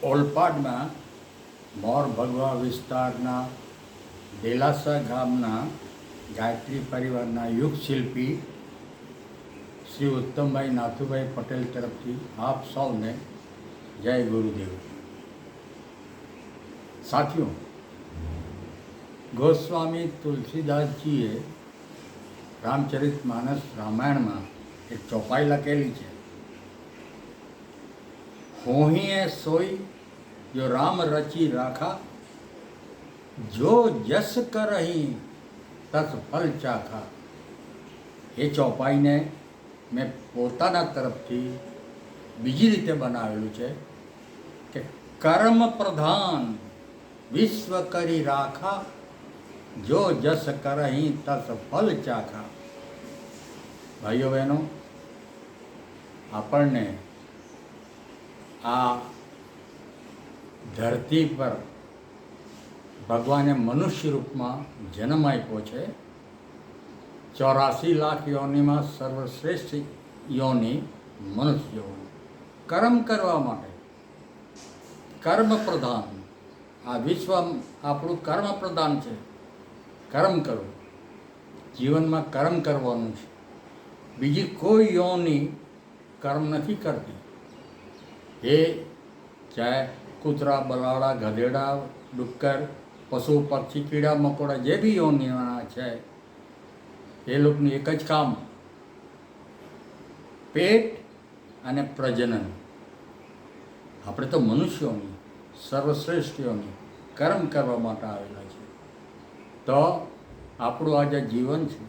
ઓલપાડના મોર ભગવા વિસ્તારના દેલાસા ગામના ગાયત્રી પરિવારના યુગ શિલ્પી શ્રી ઉત્તમભાઈ નાથુભાઈ પટેલ તરફથી આપ સૌને જય ગુરુદેવ. સાથીઓ, ગોસ્વામી તુલસીદાસજીએ રામચરિત માનસ રામાયણમાં એક ચોપાઈ લખેલી છે, હોહીએ સોઈ જો રામ રચી રાખા, જો જસ કરહી તસ ફલ ચાખા. એ ચોપાઈને મેં પોતાના તરફથી બીજી રીતે બનાવેલું છે કે કર્મ પ્રધાન વિશ્વ કરી રાખા, જો જસ કરહી તસ ફલ ચાખા. ભાઈઓ બહેનો, આપણને આ ધરતી પર ભગવાને મનુષ્ય રૂપમાં જન્મ આપ્યો છે. 84 લાખ યોનિમાં સર્વશ્રેષ્ઠ યોનિ મનુષ્ય યોનિ. કર્મ કરવા માટે, કર્મ પ્રધાન. આ વિશ્વ આપણું કર્મ પ્રધાન છે. કર્મ કરવું, જીવનમાં કર્મ કરવાનું છે. બીજી કોઈ યોનિ કર્મ નથી કરતી. એ ચાહે કૂતરા, બલાડા, ગધેડા, ડુક્કર, પશુ, પક્ષી, કીડા મકોડા જે બી યોનિના છે, એ લોકોનું એક જ કામ પેટ અને પ્રજનન. આપણે તો મનુષ્યોની સર્વશ્રેષ્ઠ યોની કર્મ કરવા માટે આવેલા છે. તો આપણું આ જે જીવન છે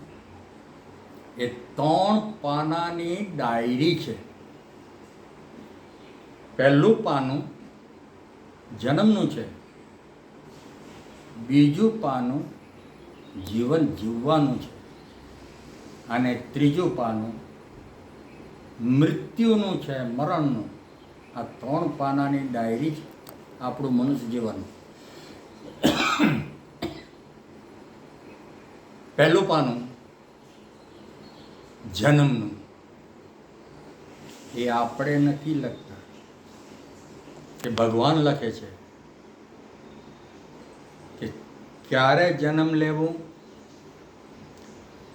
એ 3 પાનાની ડાયરી છે. પહેલું પાનું જન્મનું છે, બીજું પાનું જીવન જીવવાનું છે, અને ત્રીજું પાનું મૃત્યુનું છે, મરણનું. આ 3 પાનાની ડાયરી છે આપણું મનુષ્ય જીવન. પહેલું પાનું જન્મનું, એ આપણે નથી લખતા, એ ભગવાન લખે છે કે ક્યારે જન્મ લેવું,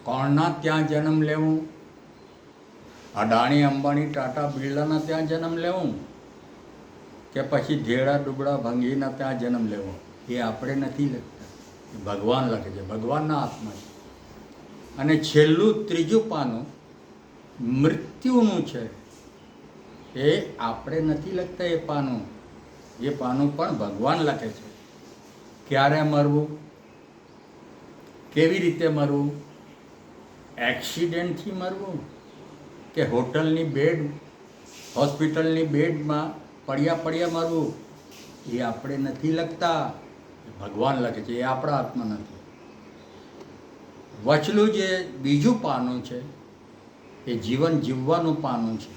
કોણના ત્યાં જન્મ લેવું, અડાણી, અંબાણી, ટાટા, બિરલાના ત્યાં જન્મ લેવું કે પછી ધેડા, ડુબડા, ભંગીના ત્યાં જન્મ લેવો, એ આપણે નથી લખતા, એ ભગવાન લખે છે. ભગવાનના હાથમાં છે. અને છેલ્લું ત્રીજું પાનું મૃત્યુનું છે, એ આપણે નથી લખતા. એ પાનું પણ ભગવાન લખે છે. ક્યારે મરવું, કેવી રીતે મરવું, એક્સિડન્ટથી મરવું કે હોસ્પિટલની બેડમાં પડ્યા મરવું, એ આપણે નથી લખતા, એ ભગવાન લખે છે. એ આપણા હાથમાં નથી. વચલું જે બીજું પાનું છે એ જીવન જીવવાનું પાનું છે,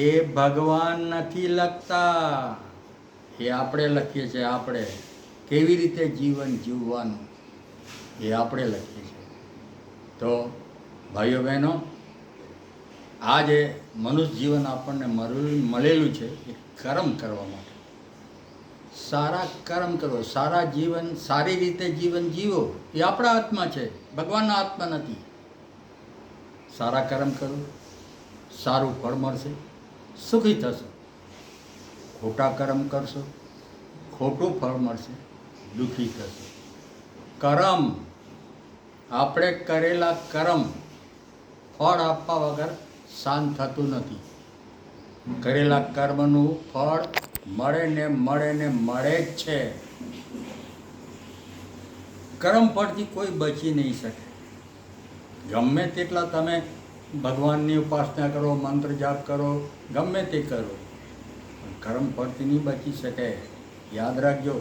એ ભગવાન નથી લખતા, એ આપણે લખીએ છીએ. આપણે કેવી રીતે જીવન જીવવાનું, એ આપણે લખીએ છીએ. તો ભાઈઓ બહેનો, આ જે મનુષ્ય જીવન આપણને મળેલું છે એ કર્મ કરવા માટે. સારા કર્મ કરો, સારી રીતે જીવન જીવો, એ આપણા હાથમાં છે, ભગવાનના હાથમાં નથી. સારા કર્મ કરો, સારું ફળ મળશે, સુખી થશો. ખોટા કર્મ કરશો, ખોટું ફળ મળશે, દુઃખી થશો. કર્મ, આપણે કરેલા કર્મ ફળ આપવા વગર શાંત થતું નથી. કરેલા કર્મનું ફળ મળે ને મળે જ છે. કર્મ ફળથી કોઈ બચી નહીં શકે. ગમે તેટલા તમે ભગવાનની ઉપાસના કરો, મંત્ર જાપ કરો, ગમે તે કરો, કર્મ ફળથી નહીં બચી શકે. યાદ રાખજો,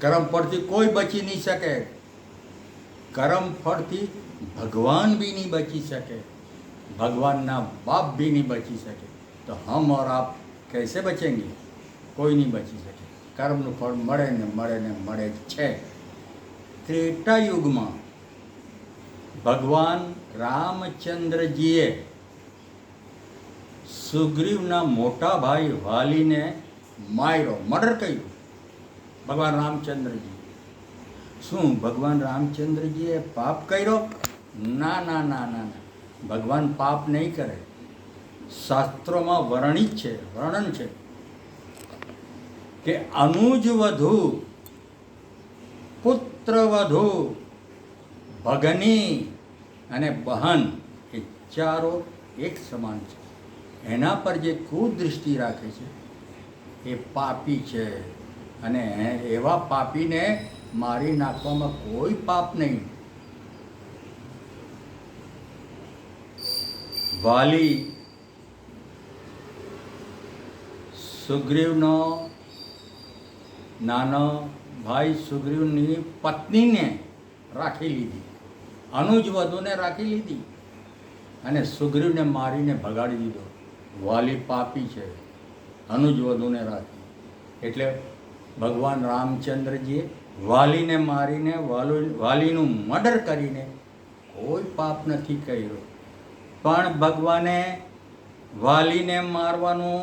કર્મ ફળથી કોઈ બચી નહીં શકે. કર્મ ફળથી ભગવાન બી નહીં બચી શકે, ભગવાનના બાપ બી નહીં બચી શકે. તો હમ ઓર આપ कैसे बचेंगे? કોઈ નહીં બચી શકે. કર્મનું ફળ મળે ને મળે જ છે. ત્રેતા યુગમાં ભગવાન રામચંદ્રજીએ સુગ્રીવના મોટા ભાઈ વાલીને માર્યો, મર્ડર કર્યું ભગવાન રામચંદ્રજી. શું ભગવાન રામચંદ્રજીએ પાપ કર્યો? ના ના ના ના ના, ભગવાન પાપ નહીં કરે. શાસ્ત્રોમાં વર્ણન છે કે અનુજ વધુ, પુત્ર વધુ, ભગની અને બહન એ ચારો એક સમાન છે. એના પર જે કુદૃષ્ટિ રાખે છે એ પાપી છે, અને એવા પાપીને મારી નાખવામાં કોઈ પાપ નહીં. વાલી સુગ્રીવનો નાનો ભાઈ સુગ્રીવની પત્નીને રાખી લીધી, અનુજ વધુને રાખી લીધી અને સુગ્રીવને મારીને ભગાડી દીધો. વાલી પાપી છે, અનુજ વધુને રાખી. એટલે ભગવાન રામચંદ્રજીએ વાલીને મારીને વાલીનું મર્ડર કરીને કોઈ પાપ નથી કર્યું. પણ ભગવાને વાલીને મારવાનું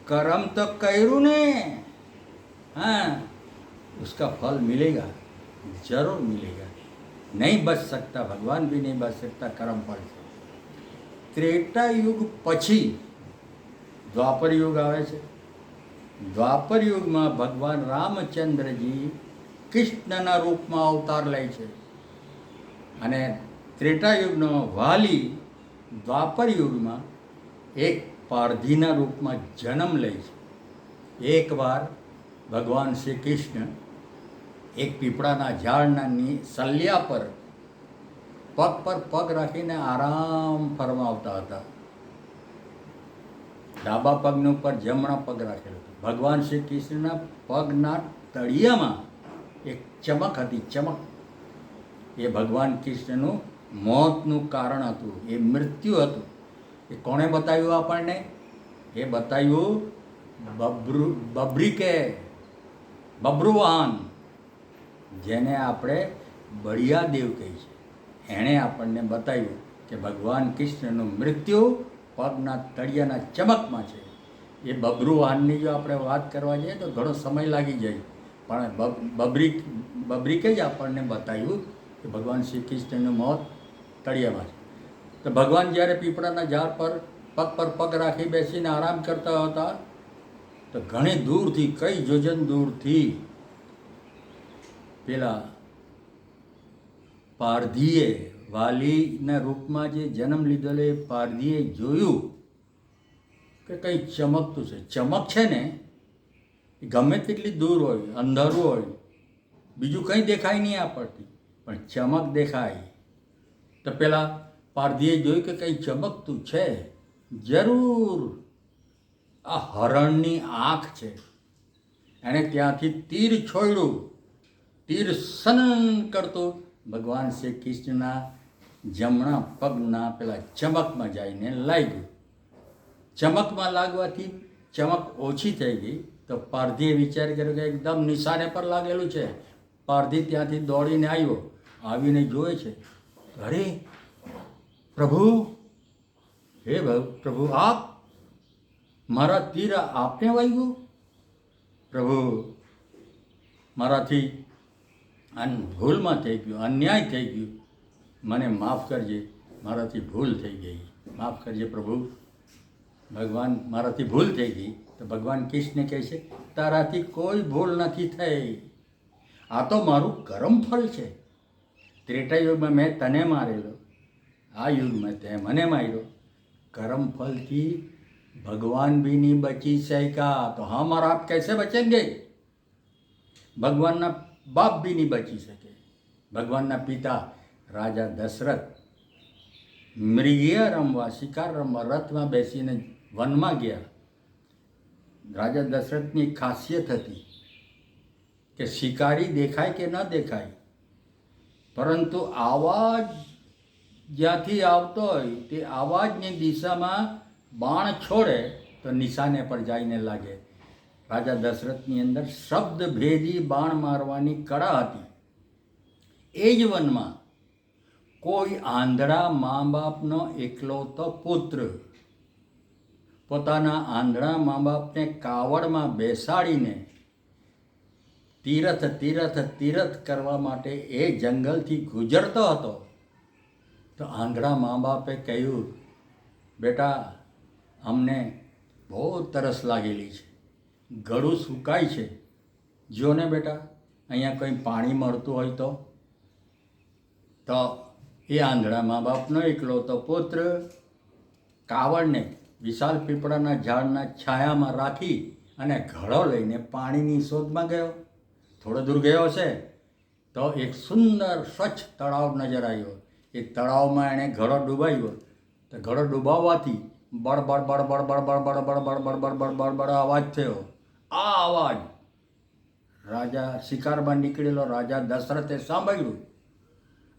કર્મ તો કર્યું ને. हाँ, उसका फल मिलेगा, जरूर मिलेगा. नहीं बच सकता, भगवान भी नहीं बच सकता कर्म फल से. त्रेता युग પછી દ્વાપર યુગ આવે છે. દ્વાપર યુગમાં ભગવાન રામચંદ્રજી કૃષ્ણના રૂપમાં અવતાર લે છે, અને ત્રેતા યુગનો વાલી દ્વાપર યુગમાં એક પારધીના રૂપમાં જન્મ લે છે. એકવાર ભગવાન શ્રી કૃષ્ણ એક પીપળાના ઝાડના સલિયા પર પગ રાખીને આરામ ફરમાવતા હતા. ડાબા પગનું ઉપર જમણા પગ રાખેલો હતો. ભગવાન શ્રી કૃષ્ણના પગના તળિયામાં એક ચમક હતી, ચમક. એ ભગવાન કૃષ્ણનું મોતનું કારણ હતું, એ મૃત્યુ હતું. એ કોણે બતાવ્યું આપણને? એ બતાવ્યું બબ્રુવાહન, જેને આપણે બળિયા દેવ કહીએ છીએ. એણે આપણને બતાવ્યું કે ભગવાન કૃષ્ણનું મૃત્યુ પગના તળિયાના ચમકમાં છે. એ બબ્રુવાહનની જો આપણે વાત કરવા જઈએ તો ઘણો સમય લાગી જાય, પણ બબ્રિકે જ આપણને બતાવ્યું કે ભગવાન શ્રી કૃષ્ણનું મોત તળિયામાં છે. તો ભગવાન જ્યારે પીપળાના ઝાડ પર પગ રાખી બેસીને આરામ કરતા હતા, તો ઘણી દૂરથી, કઈ જોજન દૂરથી પેલા પારધીએ, વાલીના રૂપમાં જે જન્મ લીધેલો એ પારધીએ જોયું કે કંઈ ચમકતું છે. ચમક છે ને એ ગમે તેટલી દૂર હોય, અંધારું હોય, બીજું કંઈ દેખાય નહીં આપણથી, પણ ચમક દેખાય. તો પેલા પારધીએ જોયું કે કંઈ ચમકતું છે. જરૂર આ હરણની આંખ છે. એણે ત્યાંથી તીર છોડ્યું. તીર સનન કરતું ભગવાન શ્રી કૃષ્ણના જમણા પગના પેલા ચમકમાં જઈને લાગ્યું. ચમકમાં લાગવાથી ચમક ઓછી થઈ ગઈ. તો પારધીએ વિચાર કર્યો કે એકદમ નિશાને પર લાગેલું છે. પારધી ત્યાંથી દોડીને આવ્યો, આવીને જોવે છે, અરે પ્રભુ, હે પ્રભુ, આપ, મારા તીર આપને વાગ્યું? પ્રભુ, મારાથી ભૂલમાં થઈ ગયું, અન્યાય થઈ ગયું, મને માફ કરજે, મારાથી ભૂલ થઈ ગઈ, માફ કરજે પ્રભુ. ભગવાન, મારાથી ભૂલ થઈ ગઈ. તો ભગવાન કૃષ્ણ કહે છે, તારાથી કોઈ ભૂલ નથી થઈ, આ તો મારું કર્મફળ છે. ત્રેતા યુગમાં મેં તને મારેલો, આ યુગમાં તે મને માર્યો. કર્મફલથી भगवान भी नहीं बची सका, तो हम और आप कैसे बचेंगे? भगवान ना बाप भी नहीं बची सके. भगवान ना पिता राजा दशरथ मृगिया रमवा, शिकार रमवा रथમાં બેસીને વનમાં ગયા. રાજા દશરથની ખાસિયત હતી કે શિકારી દેખાય કે ન દેખાય, પરંતુ આવાજ જ્યાંથી આવતો હોય તે આવાજની દિશામાં બાણ છોડે તો નિશાને પર જઈને લાગે. રાજા દશરથની અંદર શબ્દ ભેદી બાણ મારવાની કળા હતી. એ જ વનમાં કોઈ આંધળા મા બાપનો એકલવતો પુત્ર પોતાના આંધળા મા બાપને કાવડમાં બેસાડીને તીરથ કરવા માટે એ જંગલથી ગુજરતો હતો. તો આંધળા મા બાપે કહ્યું, બેટા અમને બહુ તરસ લાગેલી છે, ગળું સુકાય છે, જો ને બેટા અહીંયા કંઈ પાણી મળતું હોય તો એ આંધળા મા બાપનો એકલવતો પુત્ર કાવડને વિશાળ પીપળાના ઝાડના છાયામાં રાખી અને ઘડો લઈને પાણીની શોધમાં ગયો. થોડો દૂર ગયો છે તો એક સુંદર સ્વચ્છ તળાવ નજર આવ્યો. એ તળાવમાં એણે ઘડો ડૂબાવ્યો. તો ઘડો ડૂબાવવાથી બળબડ બળબડ બળબડ બળબડ બળબડ બળબડ બળબડ અવાજ થયો. આ અવાજ રાજા શિકારમાં નીકળેલો રાજા દશરથે સાંભળ્યું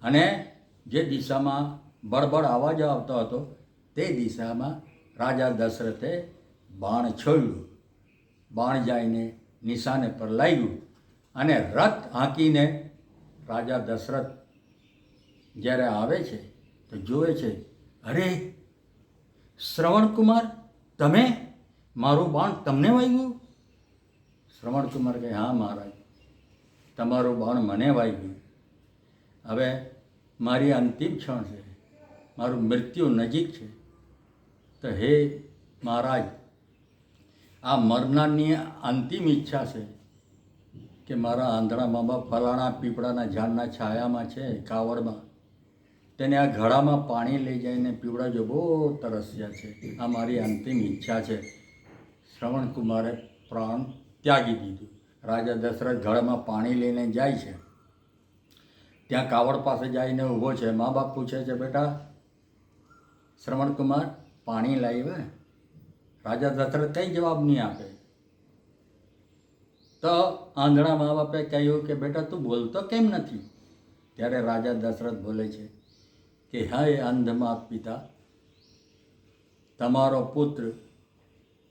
અને જે દિશામાં બળબડ અવાજ આવતો હતો તે દિશામાં રાજા દશરથે બાણ છોડ્યું. બાણ જઈને નિશાને પર લાગ્યું અને રથ હાંકીને રાજા દશરથ જ્યારે આવે છે તો જુએ છે, અરે શ્રવણકુમાર, તમે, મારું બાણ તમને વાગ્યું? શ્રવણકુમાર કહે, હા મહારાજ, તમારું બાણ મને વાગ્યું. હવે મારી અંતિમ ક્ષણ છે, મારું મૃત્યુ નજીક છે. તો હે મહારાજ, આ મરનારની અંતિમ ઈચ્છા છે કે મારા આંધળા મા બાપ ફલાણા પીપળાના ઝાડના છાયામાં છે, કાવડમાં, તેને આ ઘડામાં પાણી લઈ જઈને પીવડાવજો, બહુ તરસ્યા છે, આ મારી અંતિમ ઈચ્છા છે. શ્રવણકુમારે પ્રાણ ત્યાગી દીધું. રાજા દશરથ ઘડામાં પાણી લઈને જાય છે. ત્યાં કાવડ પાસે જઈને ઊભો છે. મા બાપ પૂછે છે, બેટા શ્રવણકુમાર પાણી લાવ્યા? રાજા દશરથ કંઈ જવાબ નહીં આપે. તો આંધળા મા બાપે કહ્યું કે બેટા તું બોલતો કેમ નથી? ત્યારે રાજા દશરથ બોલે છે કે હે અંધમાત પિતા, તમારો પુત્ર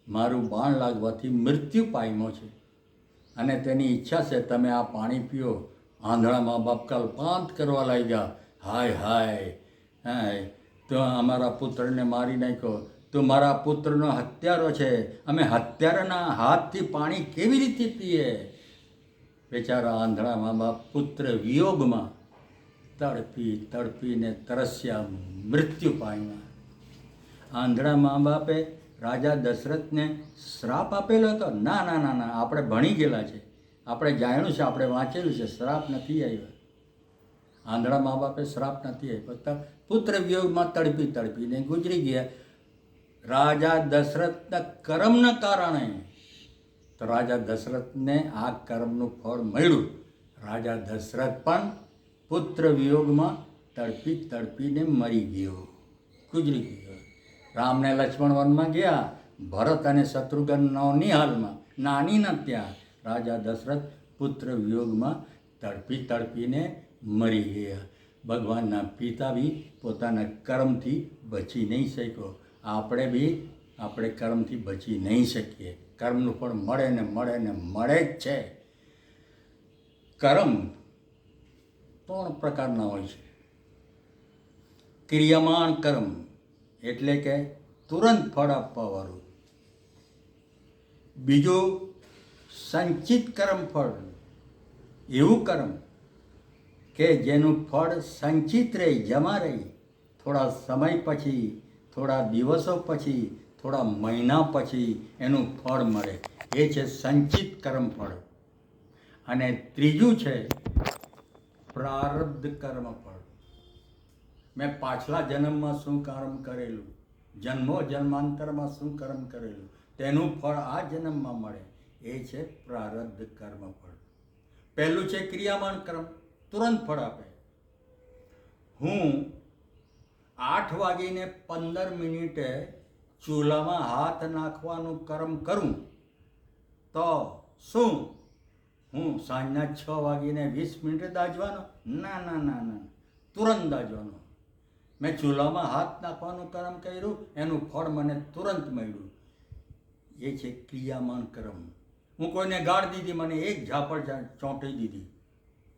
મારું બાણ લાગવાથી મૃત્યુ પામ્યો છે અને તેની ઈચ્છા છે તમે આ પાણી પીઓ. આંધળા મા બાપ કલ્પાંત કરવા લાગ્યા, હાય હાય હાય, તો અમારા પુત્રને મારી નાખ્યો, તો મારા પુત્રનો હત્યારો છે, અમે હત્યારાના હાથથી પાણી કેવી રીતે પીએ? બેચારા આંધળા મા બાપ પુત્ર વિયોગમાં તડપીને તરસ્યા, મૃત્યુ પામ્યા. આંધળા મા બાપે રાજા દશરથને શ્રાપ આપેલો હતો? ના ના ના ના, આપણે ભણી ગયેલા છે, આપણે જાણ્યું છે, આપણે વાંચેલું છે, શ્રાપ નથી આવ્યો. આંધળા મા બાપે શ્રાપ નથી આપ્યો. પુત્ર વિયોગમાં તડપીને ગુજરી ગયા. રાજા દશરથના કર્મના કારણે તો રાજા દશરથને આ કર્મનું ફળ મળ્યું. રાજા દશરથ પણ પુત્ર વિયોગમાં તડપીને મરી ગયો, ગુજરી ગયો. રામને લક્ષ્મણ વનમાં ગયા. ભરત અને શત્રુઘ્નની હાલમાં નાનીના ત્યાં રાજા દશરથ પુત્ર વિયોગમાં તડપીને મરી ગયા. ભગવાનના પિતા બી પોતાના કર્મથી બચી નહીં શક્યો. આપણે કર્મથી બચી નહીં શકીએ. કર્મનું ફળ મળે ને મળે જ છે. કર્મ 3 પ્રકારના હોય છે. ક્રિયમાણ કર્મ એટલે કે તુરંત ફળ આપવાવાળું. બીજું સંચિત કર્મફળ, એવું કર્મ કે જેનું ફળ સંચિત રહી, જમા રહી, થોડા સમય પછી, થોડા દિવસો પછી, થોડા મહિના પછી એનું ફળ મળે, એ છે સંચિત કર્મફળ. અને ત્રીજું છે પ્રારબ્ધ કર્મફળ. મેં પાછલા જન્મમાં શું કર્મ કરેલું, જન્માંતરમાં શું કર્મ કરેલું, તેનું ફળ આ જન્મમાં મળે, એ છે પ્રારબ્ધ કર્મફળ. પહેલું છે ક્રિયામાન કર્મ, તુરંત ફળ આપે. હું 8:15 ચૂલામાં હાથ નાખવાનું કર્મ કરું તો શું હું સાંજના 6:20 દાજવાનો? ના ના ના ના, તુરંત દાજવાનો. મેં ચૂલામાં હાથ નાખવાનું કર્મ કર્યું, એનું ફળ મને તુરંત મળ્યું, એ છે ક્રિયામાન કર્મ. હું કોઈને ગાળ દીધી, મને એક ઝાપડ ચોંટી દીધી,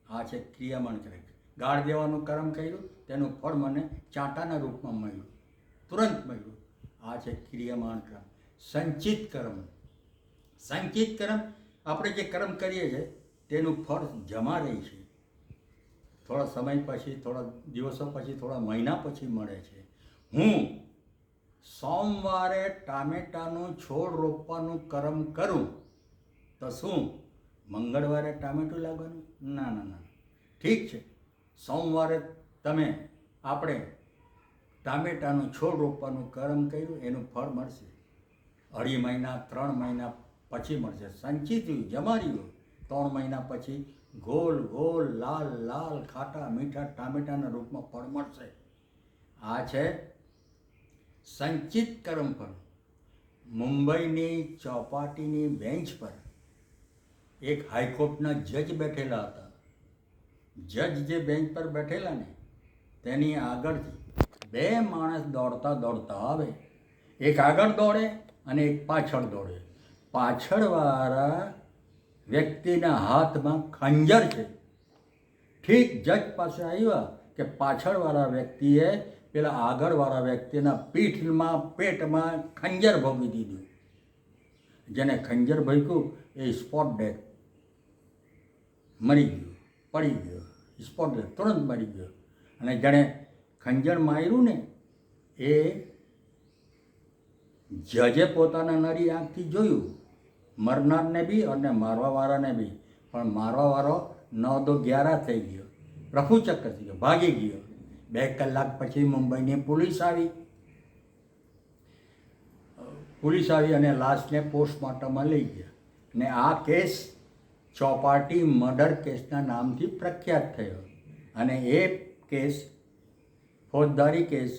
આ છે ક્રિયામાન કર્મ. ગાળ દેવાનું કર્મ કર્યું, તેનું ફળ મને ચાંટાના રૂપમાં મળ્યું, તુરંત મળ્યું, આ છે ક્રિયામાન કર્મ. સંચિત કર્મ. સંચિત કર્મ આપણે જે કર્મ કરીએ છીએ તેનું ફળ જમા રહે છે. થોડા સમય પછી, થોડા દિવસો પછી, થોડા મહિના પછી મળે છે. હું સોમવારે ટામેટાનું છોડ રોપવાનું કર્મ કરું તો શું મંગળવારે ટામેટું લાગવાનું? ના ના ના. ઠીક છે, સોમવારે આપણે ટામેટાનું છોડ રોપવાનું કર્મ કર્યું, એનું ફળ મળશે 2.5 મહિના 3 મહિના પછી મળશે. સંચિત જમા રહ્યું. 3 મહિના પછી ગોલ ગોલ લાલ લાલ ખાટા મીઠા ટામેટાના રૂપમાં ફળ મળશે. આ છે સંચિત કર્મ ફળ. મુંબઈની ચોપાટીની બેન્ચ પર એક હાઈકોર્ટના જજ બેઠેલા હતા. જજ જે બેન્ચ પર બેઠેલા ને તેની આગળથી 2 માણસ દોડતા દોડતા આવે. એક આગળ દોડે અને એક પાછળ દોડે. પાછળવાળા વ્યક્તિના હાથમાં ખંજર છે. ઠીક જજ પાસે આવ્યા કે પાછળવાળા વ્યક્તિએ પેલા આગળવાળા વ્યક્તિના પીઠમાં પેટમાં ખંજર ભોગવી દીધું. જેને ખંજર ભોગ્યું એ સ્પોટ ડેથ, મરી ગયો, પડી ગયો. સ્પોટ ડેથ, તુરંત મરી ગયો. અને જેણે ખંજર માર્યું ને એ જજે પોતાના નરી આંખથી જોયું, મરનારને બી અને મારવાવાળાને બી. પણ મારવાવાળો 9 દો 11 થઈ ગયો, રફુચક્કર થઈ ગયો, ભાગી ગયો. 2 કલાક પછી મુંબઈની પોલીસ આવી અને લાશને પોસ્ટમોર્ટમમાં લઈ ગયા. ને આ કેસ ચોપાટી મર્ડર કેસના નામથી પ્રખ્યાત થયો. અને એ કેસ ફોજદારી કેસ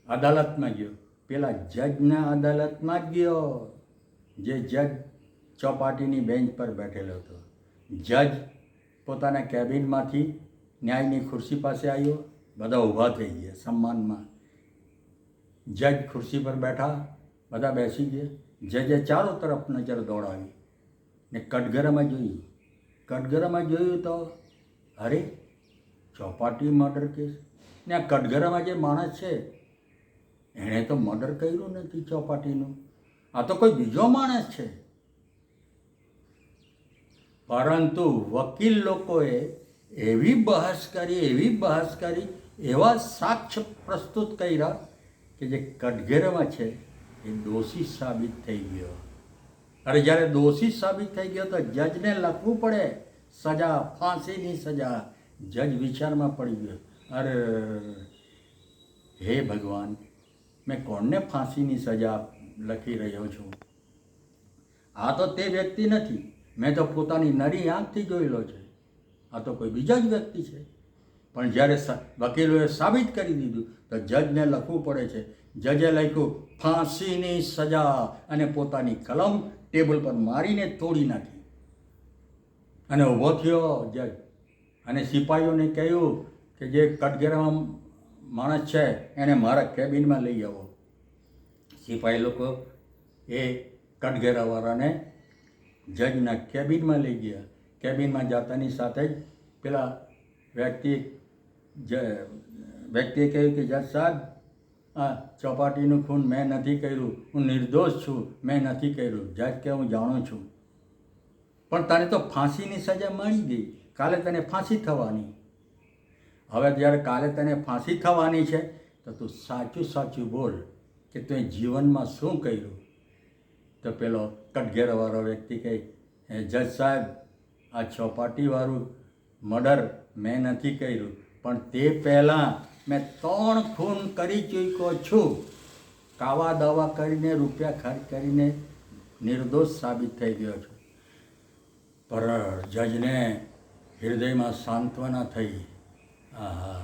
અદાલતમાં ગયો. પેલા જજના અદાલતમાં જ ગયો, જે જજ ચોપાટીની બેન્ચ પર બેઠેલો હતો. જજ પોતાના કેબિનમાંથી ન્યાયની ખુરશી પાસે આવ્યો. બધા ઊભા થઈ ગયા સન્માનમાં. જજ ખુરશી પર બેઠા, બધા બેસી ગયા. જજે ચારો તરફ નજર દોડાવી ને કટઘરામાં જોયું. કટઘરામાં જોયું તો અરે ચોપાટી મર્ડર કેસ ને આ કટઘરામાં જે માણસ છે એણે તો મર્ડર કર્યું નથી ચોપાટીનું, આ તો કોઈ બીજો માણસ છે. પરંતુ વકીલ લોકોએ એવી બહસ કરી, એવા સાક્ષ્ય પ્રસ્તુત કર્યા કે જે કટઘરામાં છે એ દોષી સાબિત થઈ ગયો. અરે જ્યારે દોષી સાબિત થઈ ગયો તો જજને લખવું પડે સજા, ફાંસીની સજા. જજ વિચારમાં પડી ગયો, અરે હે ભગવાન, મેં કોણને ફાંસીની સજા લખી રહ્યો છું? આ તો તે વ્યક્તિ નથી, મેં તો પોતાની નરી આંખથી જોયેલો છે. આ તો કોઈ બીજા જ વ્યક્તિ છે. પણ જ્યારે વકીલોએ સાબિત કરી દીધું તો જજને લખવું પડે છે. જજે લખ્યું ફાંસીની સજા અને પોતાની કલમ ટેબલ પર મારીને તોડી નાખી અને ઊભો થયો જજ. અને સિપાહીઓને કહ્યું કે જે કટઘરામાં માણસ છે એને મારા કેબિનમાં લઈ આવો. સિપાહી લોકો એ કટઘરાવાળાને જજના કેબિનમાં લઈ ગયા. કેબિનમાં જતાની સાથે જ પેલા વ્યક્તિએ કહ્યું કે જજ સાહેબ, આ ચોપાટીનું ખૂન મેં નથી કર્યું, હું નિર્દોષ છું, મેં નથી કર્યું. જજ કે હું જાણું છું, પણ તને તો ફાંસીની સજા મળી ગઈ, કાલે તને ફાંસી થવાની. હવે જ્યારે કાલે તને ફાંસી થવાની છે તો તું સાચું સાચું બોલ કે તું જીવનમાં શું કર્યું? તો પેલો કટઘરાવાળો વ્યક્તિ કહે, જજ સાહેબ, આ ચોપાટીવાળું મર્ડર મેં નથી કર્યું, પણ તે પહેલાં મેં 3 ખૂન કરી ચૂક્યો છું. કાવા દાવા કરીને, રૂપિયા ખર્ચ કરીને નિર્દોષ સાબિત થઈ ગયો છું. પર જજને હૃદયમાં સાંત્વના થઈ. આહા,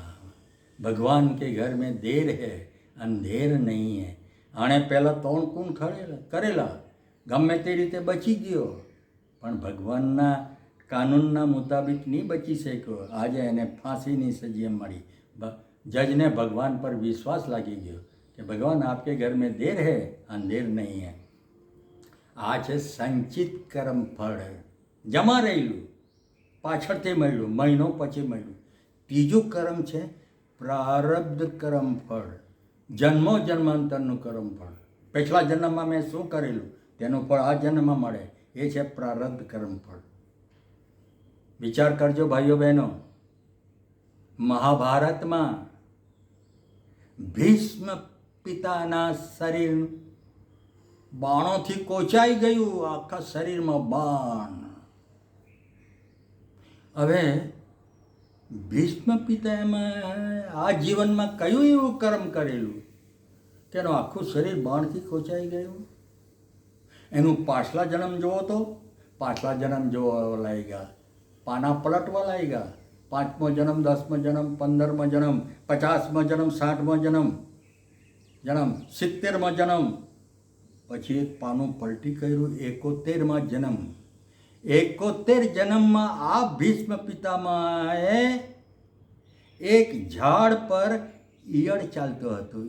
ભગવાન કે ઘર મેં દેર હૈ અંધેર નહીં હૈ. આણે પહેલાં 3 ખૂન કરેલા, ગમે તે રીતે બચી ગયો, પણ ભગવાનના કાનૂનના મુતાબિક નહીં બચી શક્યો. આજે એને ફાંસીની સજા મળી. જજને ભગવાન પર વિશ્વાસ લાગી ગયો કે ભગવાન આપકે ઘર મેં દેર હૈ અંધેર નહીં હૈ. આ છે સંચિત કર્મ ફળ, જમા રહેલું, પાછળથી મળ્યું, મહિનો પછી મળ્યું. ત્રીજું કર્મ છે પ્રારબ્ધ કર્મ ફળ, જન્મો જન્માંતરનું કર્મ ફળ. पिछला जन्म में मैं शू करेलू तेનું ફળ આ જન્મમાં મળે. એ છે પ્રારબ્ધ કર્મ ફળ. વિચાર કરજો ભાઈઓ બહેનો, મહાભારતમાં ભીષ્મ પિતાના શરીર બાણોથી કોચાઈ ગયું, આખા શરીરમાં બાણ. હવે ભીષ્મ પિતામાં આ જીવનમાં કયું એવું કર્મ કરેલું કે એનું આખું શરીર બાણથી કોચાઈ ગયું? એનું પાછલા જન્મ જોવો તો પાછલા જન્મ જોવા લાગ્યા, પાના પલટવા લાગ્યા. 5મો જન્મ, 10મો જન્મ, 15મો જન્મ, 50મો જન્મ, 60મો જન્મ, 70મો જન્મ, પછી એક પાનું પલટી કર્યું, 71મા જન્મ. 71 જન્મમાં આ ભીષ્મ પિતામહે એક ઝાડ પર ઈયળ ચાલતો હતો.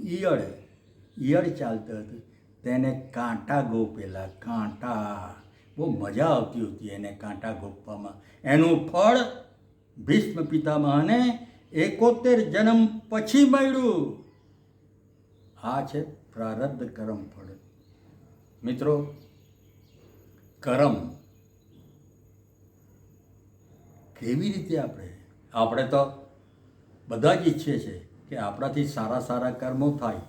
ઈયળ ચાલતો હતો, તેને કાંટા ગોપેલા. કાંટા, બહુ મજા આવતી હતી એને કાંટા ગોપવામાં. એનું ફળ ભીષ્મ પિતામહને 71 જન્મ પછી મળ્યું. આ છે પ્રારબ્ધ કર્મ ફળ. મિત્રો, કર્મ કેવી રીતે આપણે તો બધા જ ઈચ્છીએ છીએ કે આપણાથી સારા સારા કર્મો થાય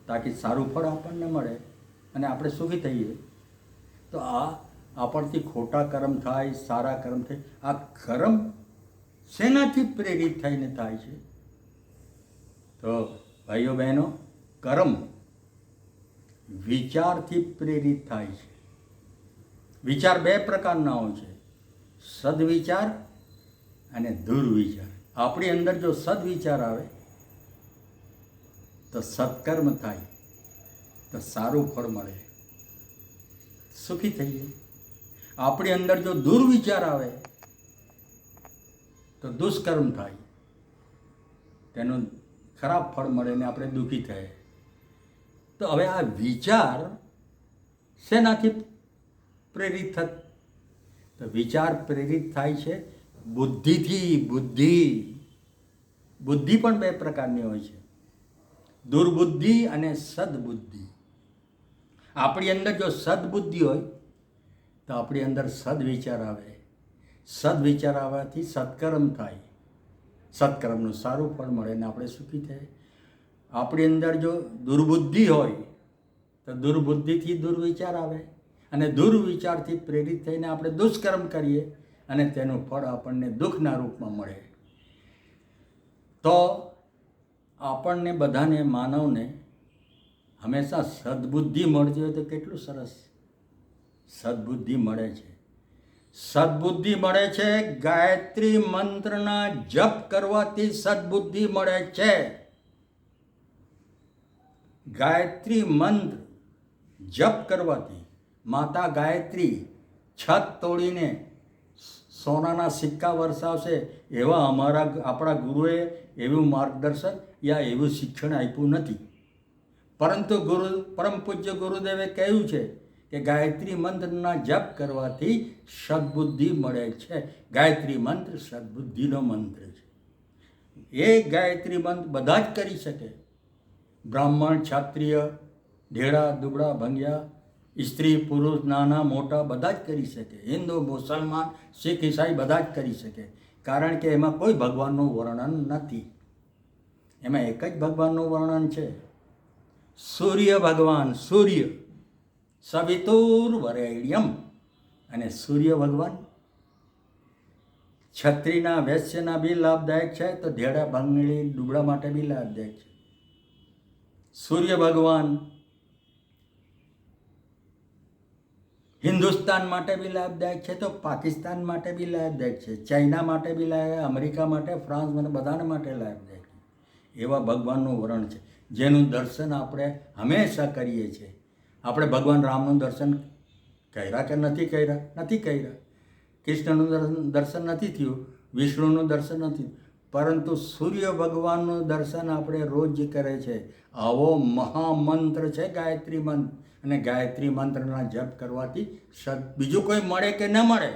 તાકી સારું ફળ આપણને મળે અને આપણે સુખી થઈએ. તો આ આપણથી ખોટા કર્મ થાય, સારા કર્મ થાય. આ કર્મ શેનાથી પ્રેરિત થઈને થાય છે? તો ભાઈઓ બહેનો, કર્મ વિચારથી પ્રેરિત થાય છે. વિચાર 2 પ્રકારના હોય છે, સદવિચાર અને દુર્વિચાર. આપણી અંદર જો સદવિચાર આવે તો સત્કર્મ થાય, તો સારું ફળ મળે, સુખી થઈએ. આપણી અંદર જો દુર્વિચાર આવે તો દુષ્કર્મ થાય, તેનું ખરાબ ફળ મળે ને આપણે દુઃખી થઈએ. તો હવે આ વિચાર શેનાથી પ્રેરિત થત? તો વિચાર પ્રેરિત થાય છે બુદ્ધિથી. બુદ્ધિ પણ 2 પ્રકારની હોય છે, દુર્બુદ્ધિ અને સદબુદ્ધિ. આપણી અંદર જો સદબુદ્ધિ હોય તો આપણી અંદર સદવિચાર આવે. સદવિચાર આવવાથી સત્કર્મ થાય, સત્કર્મનું સારું ફળ મળે ને આપણે સુખી થઈએ. આપણી અંદર જો દુર્બુદ્ધિ હોય તો દુર્બુદ્ધિથી દુર્વિચાર આવે અને દુર્વિચારથી પ્રેરિત થઈને આપણે દુષ્કર્મ કરીએ અને તેનું ફળ આપણને દુઃખના રૂપમાં મળે. તો આપણને બધાને, માનવને હંમેશા સદબુદ્ધિ મળતી હોય તો કેટલું સરસ. સદબુદ્ધિ મળે છે. સદબુદ્ધિ મળે છે. ગાયત્રી મંત્રના જપ કરવાથી સદબુદ્ધિ મળે છે. ગાયત્રી મંત્ર જપ કરવાથી માતા ગાયત્રી છત તોડીને સોનાના સિક્કા વરસાવશે એવા આપણા ગુરુએ એવું માર્ગદર્શન યા એવું શિક્ષણ આપ્યું નથી. પરંતુ પરમ પૂજ્ય ગુરુદેવે કહ્યું છે કે ગાયત્રી મંત્રના જપ કરવાથી સદબુદ્ધિ મળે છે. ગાયત્રી મંત્ર સદબુદ્ધિનો મંત્ર છે. એ ગાયત્રી મંત્ર બધા જ કરી શકે. બ્રાહ્મણ, ક્ષત્રિય, ઢેડા, દુબળા, ભંગ્યા, સ્ત્રી, પુરુષ, નાના મોટા બધા જ કરી શકે. હિન્દુ, મુસલમાન, શીખ, ઈસાઈ બધા જ કરી શકે. કારણ કે એમાં કોઈ ભગવાનનું વર્ણન નથી. એમાં એક જ ભગવાનનું વર્ણન છે, સૂર્ય ભગવાન. સૂર્ય સવિતુર વરેણ્યમ. અને સૂર્ય ભગવાન છત્રીના, વૈશ્યના બી લાભદાયક છે, તો ઢેડા, ભાંગણી, દુબળા માટે બી લાભદાયક છે. સૂર્ય ભગવાન હિન્દુસ્તાન માટે બી લાભદાયક છે, તો પાકિસ્તાન માટે બી લાભદાયક છે, ચાઇના માટે બી લાભદાયક, અમેરિકા માટે, ફ્રાન્સ માટે, બધાને માટે લાભદાયક. એવા ભગવાનનું વર્ણન છે જેનું દર્શન આપણે હંમેશા કરીએ છીએ. આપણે ભગવાન રામનું દર્શન કર્યા કે નથી કર્યા? નથી કર્યા. કૃષ્ણનું દર્શન નથી થયું, વિષ્ણુનું દર્શન નથી, પરંતુ સૂર્ય ભગવાનનું દર્શન આપણે રોજ કરે છે. આવો મહામંત્ર છે ગાયત્રી મંત્ર. અને ગાયત્રી મંત્રના જપ કરવાથી બીજું કોઈ મળે કે ન મળે,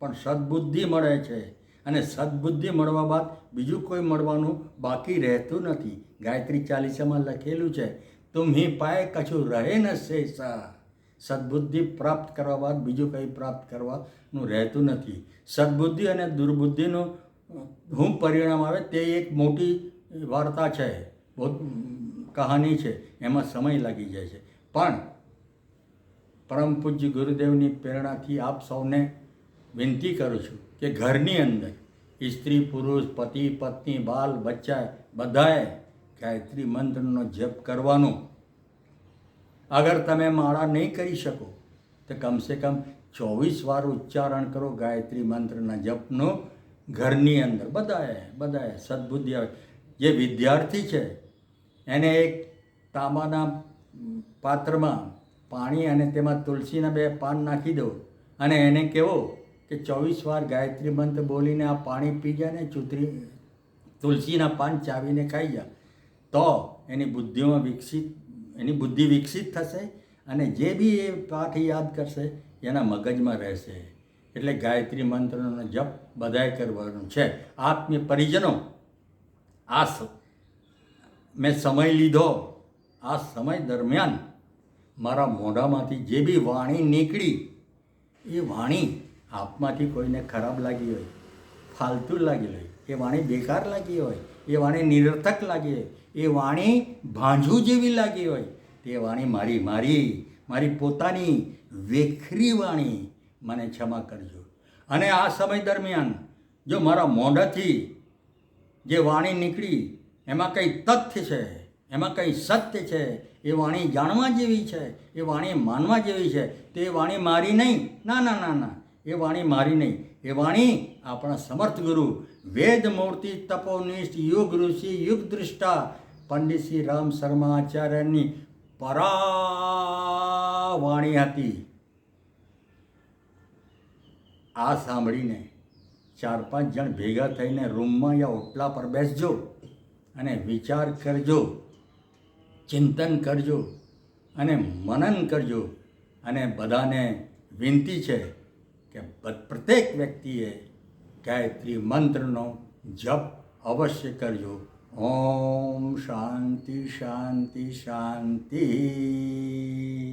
પણ સદબુદ્ધિ મળે છે. અને સદબુદ્ધિ મળવા બાદ બીજું કોઈ મળવાનું બાકી રહેતું નથી. ગાયત્રી ચાલીસામાં લખેલું છે, તુમ્હી પાય કછું રહે ન શેષા. સદબુદ્ધિ પ્રાપ્ત કરવા બાદ બીજું કંઈ પ્રાપ્ત કરવાનું રહેતું નથી. સદબુદ્ધિ અને દુર્બુદ્ધિનું શું પરિણામ આવે તે એક મોટી વાર્તા છે, બહુ કહાની છે, એમાં સમય લાગી જાય છે. પણ પરમ પૂજ્ય ગુરુદેવની પ્રેરણાથી આપ સૌને વિનંતી કરું છું કે ઘરની અંદર સ્ત્રી પુરુષ પતિ પત્ની બાલ બચ્ચા બધાએ ગાયત્રી મંત્રનો જપ કરવાનો. અગર તમે માળા નહીં કરી શકો તો કમસે કમ 24 વાર ઉચ્ચારણ કરો ગાયત્રી મંત્રના જપનો ઘરની અંદર. બધાએ સદબુદ્ધિ આવે. જે વિદ્યાર્થી છે એને એક તાંબાના પાત્રમાં પાણી અને તેમાં તુલસીના 2 પાન નાખી દો અને એને કહેવો કે 24 વાર ગાયત્રી મંત્ર બોલીને આ પાણી પી જાય ને તુલસીના પાન ચાવીને ખાઈ જાય તો એની બુદ્ધિ વિકસિત થશે અને જે બી એ પાઠ યાદ કરશે એના મગજમાં રહેશે. એટલે ગાયત્રી મંત્રનો જપ બધાએ કરવાનો છે. આત્મીય પરિજનો, મેં સમય લીધો. આ સમય દરમિયાન મારા મોઢામાંથી જે બી વાણી નીકળી એ વાણી આપમાંથી કોઈને ખરાબ લાગી હોય, ફાલતુ લાગી હોય, એ વાણી બેકાર લાગી હોય, એ વાણી નિરર્થક લાગી હોય, એ વાણી ભાંજુ જેવી લાગી હોય, તે વાણી મારી પોતાની વેખરી વાણી મને ક્ષમા કરજો. અને આ સમય દરમિયાન જો મારા મોઢાથી જે વાણી નીકળી એમાં કંઈ તથ્ય છે, એમાં કંઈ સત્ય છે, એ વાણી જાણવા જેવી છે, એ વાણી માનવા જેવી છે, તે વાણી મારી નહીં. ના, એ વાણી મારી નહીં. એ વાણી આપણા સમર્થ ગુરુ વેદ મૂર્તિ તપોનિષ્ઠ યુગ ઋષિ યુગ દૃષ્ટા પંડિત શ્રી રામ શર્મા આચાર્યની પરા વાણી હતી. આ સાંભળીને 4-5 જણ ભેગા થઈને રૂમમાં યા ઓટલા પર બેસજો અને વિચાર કરજો, ચિંતન કરજો અને મનન કરજો. અને બધાને વિનંતી છે કે પ્રત્યેક વ્યક્તિએ ગાયત્રી મંત્રનો જપ અવશ્ય કરજો. ઓમ શાંતિ શાંતિ શાંતિ.